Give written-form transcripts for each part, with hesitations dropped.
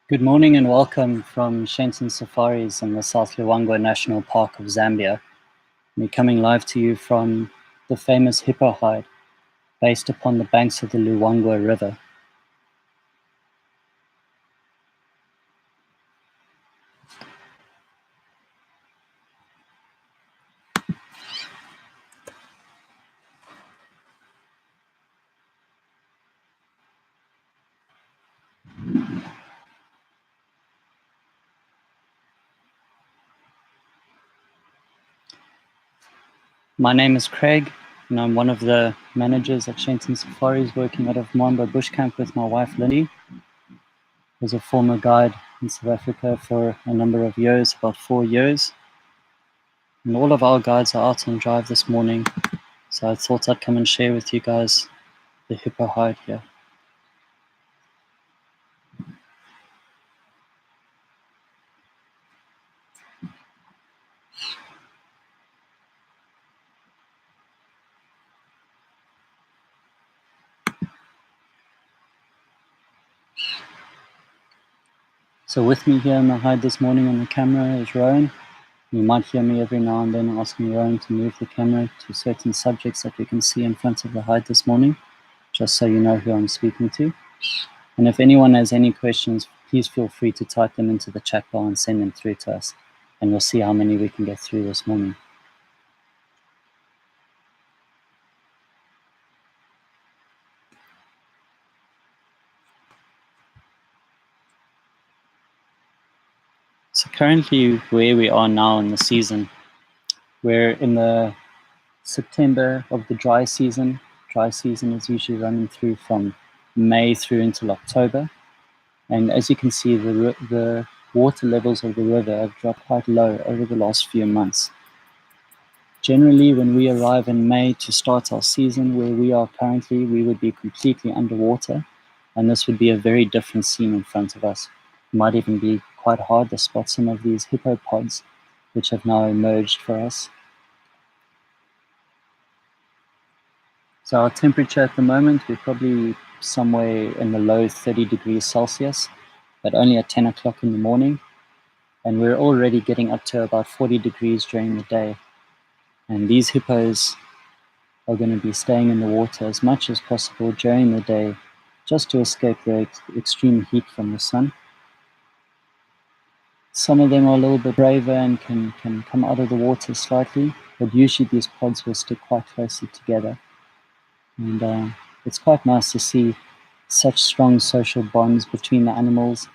Good morning and welcome from Shenton Safaris in the South Luangwa National Park of Zambia. We're coming live to you from the famous Hippo Hide, based upon the banks of the Luangwa River. My name is Craig, and I'm one of the managers at Shenton Safaris, working out of Mwamba Bush Camp with my wife Lindy. I was a former guide in South Africa for a number of years, about 4 years. And all of our guides are out on drive this morning, so I thought I'd come and share with you guys the Hippo Hide here. So with me here in the hide this morning on the camera is Rowan. You might hear me every now and then asking Rowan to move the camera to certain subjects that we can see in front of the hide this morning, just so you know who I'm speaking to. And if anyone has any questions, please feel free to type them into the chat bar and send them through to us, and we'll see how many we can get through this morning. So currently where we are now in the season, we're in the September of the dry season. Dry season is usually running through from May through until October. And as you can see, the water levels of the river have dropped quite low over the last few months. Generally, when we arrive in May to start our season, where we are currently, we would be completely underwater, and this would be a very different scene in front of us. It might even be quite hard to spot some of these hippopods, which have now emerged for us. So our temperature at the moment, we're probably somewhere in the low 30 degrees Celsius, but only at 10 o'clock in the morning. And we're already getting up to about 40 degrees during the day. And these hippos are going to be staying in the water as much as possible during the day, just to escape the extreme heat from the sun. Some of them are a little bit braver and can come out of the water slightly, but usually these pods will stick quite closely together. And it's quite nice to see such strong social bonds between the animals.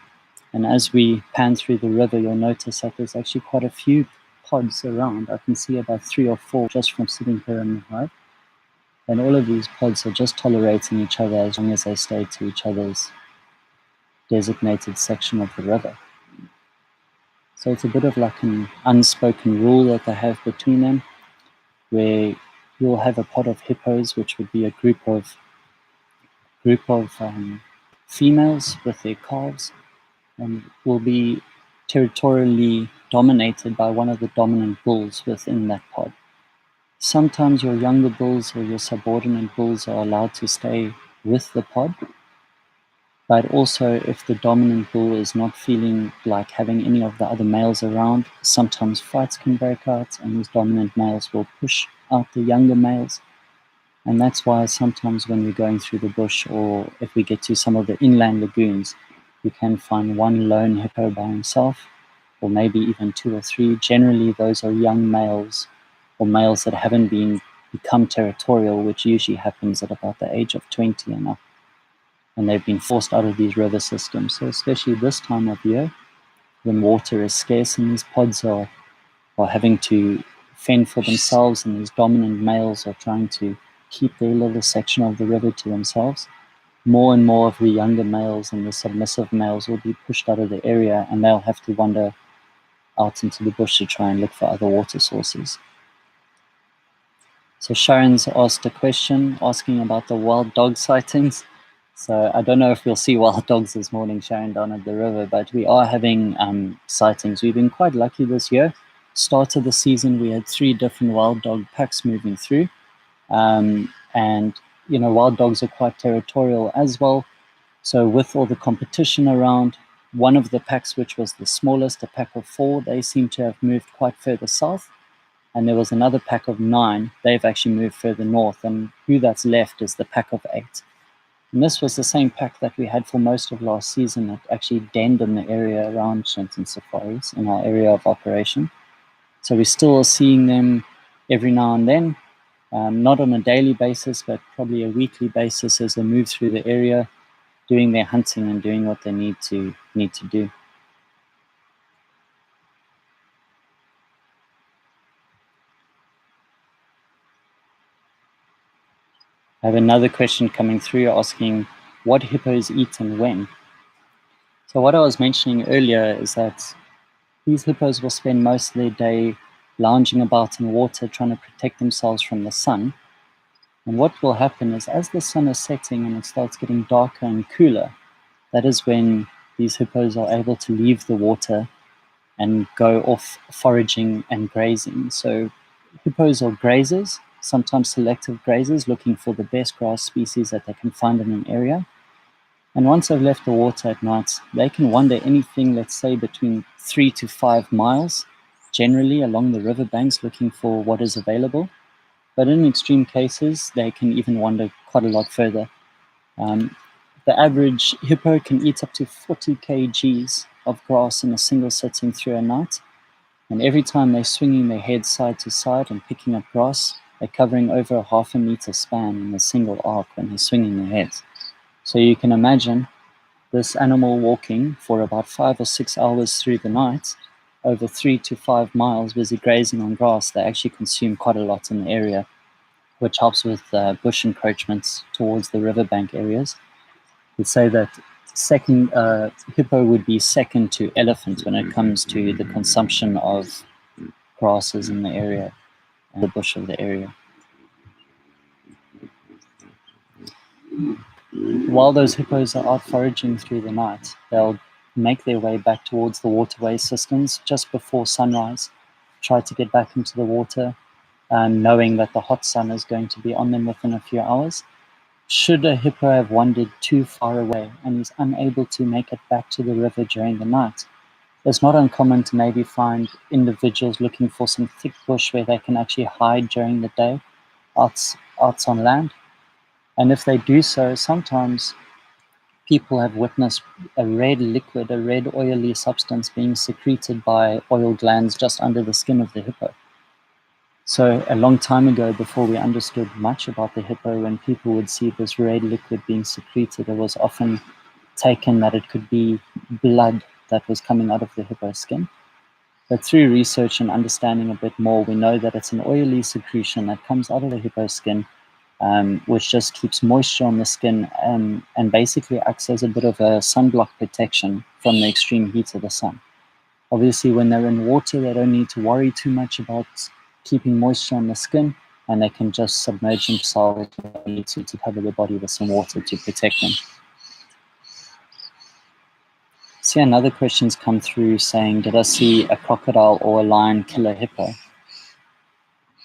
And as we pan through the river, you'll notice that there's actually quite a few pods around. I can see about 3 or 4 just from sitting here in the hide. And all of these pods are just tolerating each other as long as they stay to each other's designated section of the river. So it's a bit of like an unspoken rule that they have between them, where you'll have a pod of hippos, which would be a group of females with their calves, and will be territorially dominated by one of the dominant bulls within that pod. Sometimes your younger bulls or your subordinate bulls are allowed to stay with the pod, but also if the dominant bull is not feeling like having any of the other males around, sometimes fights can break out and these dominant males will push out the younger males. And that's why sometimes when we're going through the bush, or if we get to some of the inland lagoons, you can find one lone hippo by himself, or maybe even 2 or 3. Generally, those are young males, or males that haven't become territorial, which usually happens at about the age of 20 and up. And they've been forced out of these river systems. So especially this time of year, when water is scarce and these pods are having to fend for themselves, and these dominant males are trying to keep their little section of the river to themselves, more and more of the younger males and the submissive males will be pushed out of the area, and they'll have to wander out into the bush to try and look for other water sources. So Sharon's asked a question asking about the wild dog sightings. So I don't know if we'll see wild dogs this morning, Sharon, down at the river, but we are having sightings. We've been quite lucky this year. Start of the season, we had 3 different wild dog packs moving through. And, wild dogs are quite territorial as well. So with all the competition around, One of the packs, which was the smallest, a pack of 4, they seem to have moved quite further south. And there was another pack of 9, they've actually moved further north. And who that's left is the pack of 8. And this was the same pack that we had for most of last season that actually denned in the area around Shenton Safaris in our area of operation. So we're still seeing them every now and then, not on a daily basis, but probably a weekly basis as they move through the area, doing their hunting and doing what they need to do. I have another question coming through asking what hippos eat and when. So what I was mentioning earlier is that these hippos will spend most of their day lounging about in water, trying to protect themselves from the sun. And what will happen is as the sun is setting and it starts getting darker and cooler, that is when these hippos are able to leave the water and go off foraging and grazing. So hippos are grazers, sometimes selective grazers, looking for the best grass species that they can find in an area. And once they've left the water at night, they can wander anything, let's say, between 3 to 5 miles, generally along the riverbanks looking for what is available. But in extreme cases, they can even wander quite a lot further. The average hippo can eat up to 40 kgs of grass in a single sitting through a night. And every time they're swinging their heads side to side and picking up grass, they're covering over a 1/2 meter span in a single arc when they're swinging their heads. So you can imagine this animal walking for about 5 or 6 hours through the night, over 3 to 5 miles, busy grazing on grass. They actually consume quite a lot in the area, which helps with bush encroachments towards the riverbank areas. We'd say that hippo would be second to elephant when it comes to the consumption of grasses in the area and the bush of the area. While those hippos are out foraging through the night, they'll make their way back towards the waterway systems just before sunrise, try to get back into the water, knowing that the hot sun is going to be on them within a few hours. Should a hippo have wandered too far away and is unable to make it back to the river during the night, it's not uncommon to maybe find individuals looking for some thick bush where they can actually hide during the day out on land. And if they do so, sometimes people have witnessed a red liquid, a red oily substance being secreted by oil glands just under the skin of the hippo. So a long time ago, before we understood much about the hippo, when people would see this red liquid being secreted, it was often taken that it could be blood that was coming out of the hippo's skin. But through research and understanding a bit more, we know that it's an oily secretion that comes out of the hippo's skin, which just keeps moisture on the skin and basically acts as a bit of a sunblock protection from the extreme heat of the sun. Obviously, when they're in water, they don't need to worry too much about keeping moisture on the skin, and they can just submerge themselves to cover the body with some water to protect them. See, another question's come through saying, did I see a crocodile or a lion kill a hippo?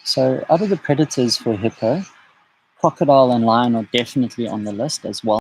So out of the predators for hippo, crocodile and lion are definitely on the list as well.